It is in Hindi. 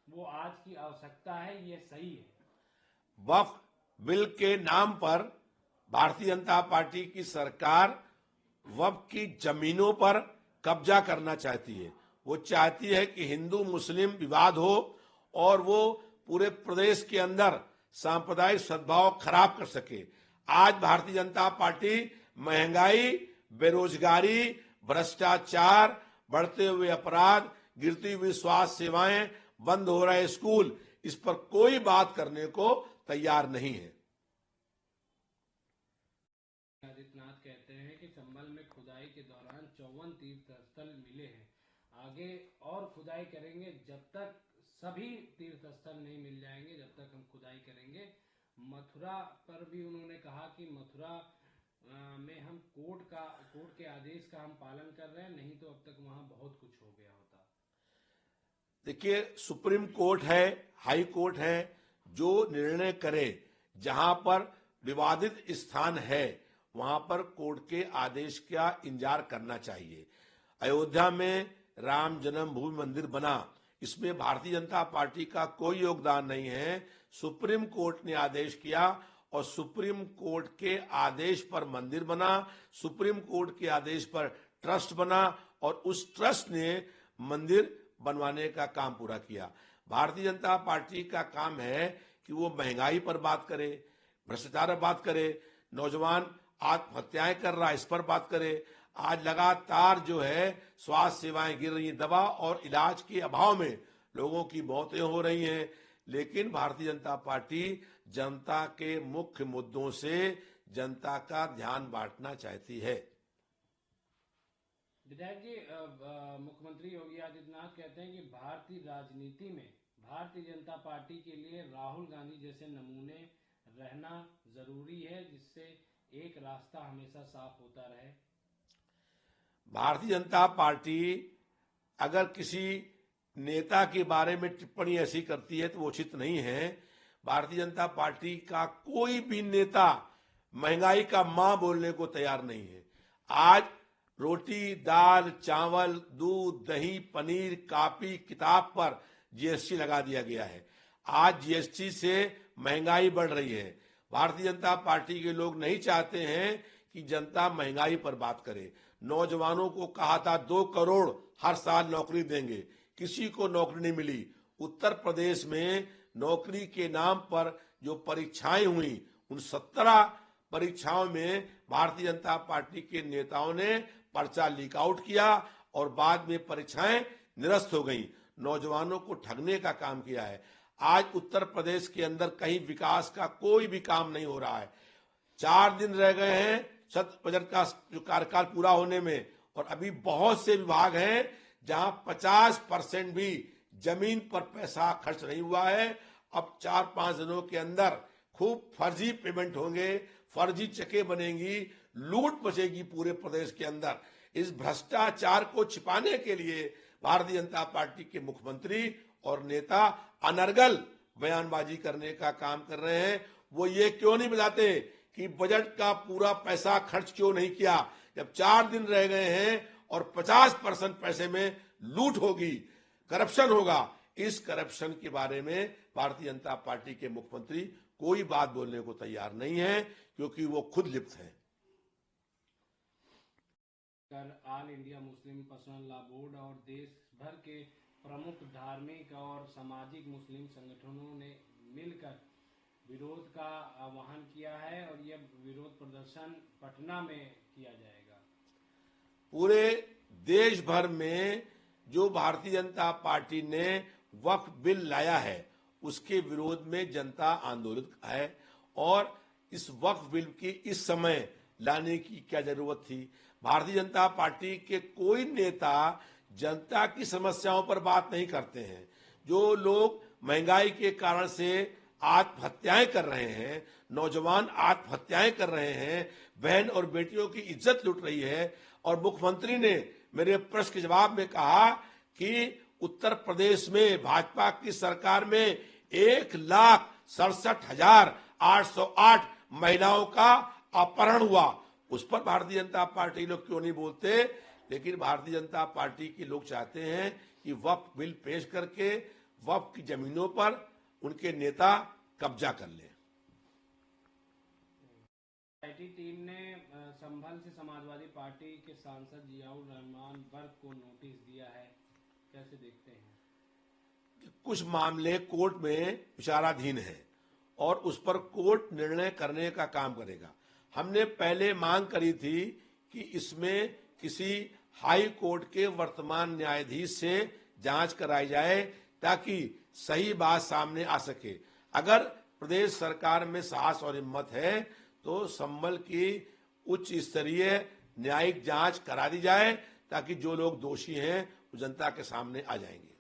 वो आज की आवश्यकता है, ये सही है। वक्फ बिल के नाम पर भारतीय जनता पार्टी की सरकार वक्फ की जमीनों पर कब्जा करना चाहती है। वो चाहती है कि हिंदू मुस्लिम विवाद हो और वो पूरे प्रदेश के अंदर सांप्रदायिक सद्भाव खराब कर सके। आज भारतीय जनता पार्टी महंगाई, बेरोजगारी, भ्रष्टाचार, बढ़ते हुए अपराध, गिरती हुई स्वास्थ्य सेवाएं, बंद हो रहे स्कूल, इस पर कोई बात करने को तैयार नहीं है। आदित्यनाथ कहते हैं कि संभल में खुदाई के दौरान 54 तीर्थ स्थल मिले हैं। आगे और खुदाई करेंगे, जब तक सभी तीर्थ स्थल नहीं मिल जाएंगे जब तक हम खुदाई करेंगे। मथुरा पर भी उन्होंने कहा कि मथुरा में हम कोर्ट के आदेश का हम पालन कर रहे हैं, नहीं तो अब तक वहां बहुत कुछ हो गया होता। देखिए, सुप्रीम कोर्ट है, हाई कोर्ट है, जो निर्णय करे, जहां पर विवादित स्थान है वहां पर कोर्ट के आदेश का इंतजार करना चाहिए। अयोध्या में राम जन्मभूमि मंदिर बना, इसमें भारतीय जनता पार्टी का कोई योगदान नहीं है। सुप्रीम कोर्ट ने आदेश किया और सुप्रीम कोर्ट के आदेश पर मंदिर बना, सुप्रीम कोर्ट के आदेश पर ट्रस्ट बना और उस ट्रस्ट ने मंदिर बनवाने का काम पूरा किया। भारतीय जनता पार्टी का काम है कि वो महंगाई पर बात करे, भ्रष्टाचार पर बात करे, नौजवान आत्महत्याएं कर रहा है इस पर बात करे। आज लगातार जो है स्वास्थ्य सेवाएं गिर रही हैं, दवा और इलाज के अभाव में लोगों की मौतें हो रही हैं। लेकिन भारतीय जनता पार्टी जनता के मुख्य मुद्दों से जनता का ध्यान बांटना चाहती है। विधायक जी, मुख्यमंत्री योगी आदित्यनाथ कहते हैं कि भारतीय राजनीति में भारतीय जनता पार्टी के लिए राहुल गांधी जैसे नमूने रहना जरूरी है, जिससे एक रास्ता हमेशा साफ होता रहे। भारतीय जनता पार्टी अगर किसी नेता के बारे में टिप्पणी ऐसी करती है तो वो उचित नहीं है। भारतीय जनता पार्टी का कोई भी नेता महंगाई का मां बोलने को तैयार नहीं है। आज रोटी, दाल, चावल, दूध, दही, पनीर, कॉपी, किताब पर जीएसटी लगा दिया गया है। आज जीएसटी से महंगाई बढ़ रही है। भारतीय जनता पार्टी के लोग नहीं चाहते हैं कि जनता महंगाई पर बात करे। नौजवानों को कहा था 2 करोड़ हर साल नौकरी देंगे, किसी को नौकरी नहीं मिली। उत्तर प्रदेश में नौकरी के नाम पर जो परीक्षाएं हुई, उन 17 परीक्षाओं में भारतीय जनता पार्टी के नेताओं ने पर्चा लीक आउट किया और बाद में परीक्षाएं निरस्त हो गई। नौजवानों को ठगने का काम किया है। आज उत्तर प्रदेश के अंदर कहीं विकास का कोई भी काम नहीं हो रहा है। 4 दिन रह गए हैं शत बजट का जो कार्यकाल पूरा होने में, और अभी बहुत से विभाग हैं जहां 50% भी जमीन पर पैसा खर्च नहीं हुआ है। अब 4-5 दिनों के अंदर खूब फर्जी पेमेंट होंगे, फर्जी चेकें बनेंगी, लूट मचेगी पूरे प्रदेश के अंदर। इस भ्रष्टाचार को छिपाने के लिए भारतीय जनता पार्टी के मुख्यमंत्री और नेता अनर्गल बयानबाजी करने का काम कर रहे हैं। वो ये क्यों नहीं बताते कि बजट का पूरा पैसा खर्च क्यों नहीं किया, जब 4 दिन रह गए हैं और 50% पैसे में लूट होगी, करप्शन होगा। इस करप्शन के बारे में भारतीय जनता पार्टी के मुख्यमंत्री कोई बात बोलने को तैयार नहीं है, क्योंकि वो खुद लिप्त हैं। All India Muslim personal law board और देश भर के प्रमुख धार्मिक और सामाजिक मुस्लिम संगठनों ने मिलकर विरोध का आह्वान किया है और यह विरोध प्रदर्शन पटना में किया जाएगा। पूरे देश भर में जो भारतीय जनता पार्टी ने वक्फ बिल लाया है उसके विरोध में जनता आंदोलित है, और इस वक्फ बिल की इस समय लाने की क्या जरूरत थी। भारतीय जनता पार्टी के कोई नेता जनता की समस्याओं पर बात नहीं करते हैं। जो लोग महंगाई के कारण से आत्महत्याएं कर रहे हैं, नौजवान आत्महत्याएं कर रहे हैं, बहन और बेटियों की इज्जत लुट रही है, और मुख्यमंत्री ने मेरे प्रश्न के जवाब में कहा कि उत्तर प्रदेश में भाजपा की सरकार में 1,67,808 महिलाओं का अपहरण हुआ। उस पर भारतीय जनता पार्टी लोग क्यों नहीं बोलते। लेकिन भारतीय जनता पार्टी के लोग चाहते हैं कि वक्फ बिल पेश करके वक्फ की जमीनों पर उनके नेता कब्जा कर लें। आईटी टीम ने संभल से समाजवादी पार्टी के सांसद जियाउर रहमान वर्ग को नोटिस दिया है, कैसे देखते हैं? कुछ मामले कोर्ट में विचाराधीन है और उस पर कोर्ट निर्णय करने का काम करेगा। हमने पहले मांग करी थी कि इसमें किसी हाई कोर्ट के वर्तमान न्यायाधीश से जांच कराई जाए ताकि सही बात सामने आ सके। अगर प्रदेश सरकार में साहस और हिम्मत है तो संभल की उच्च स्तरीय न्यायिक जांच करा दी जाए ताकि जो लोग दोषी हैं वो जनता के सामने आ जाएंगे।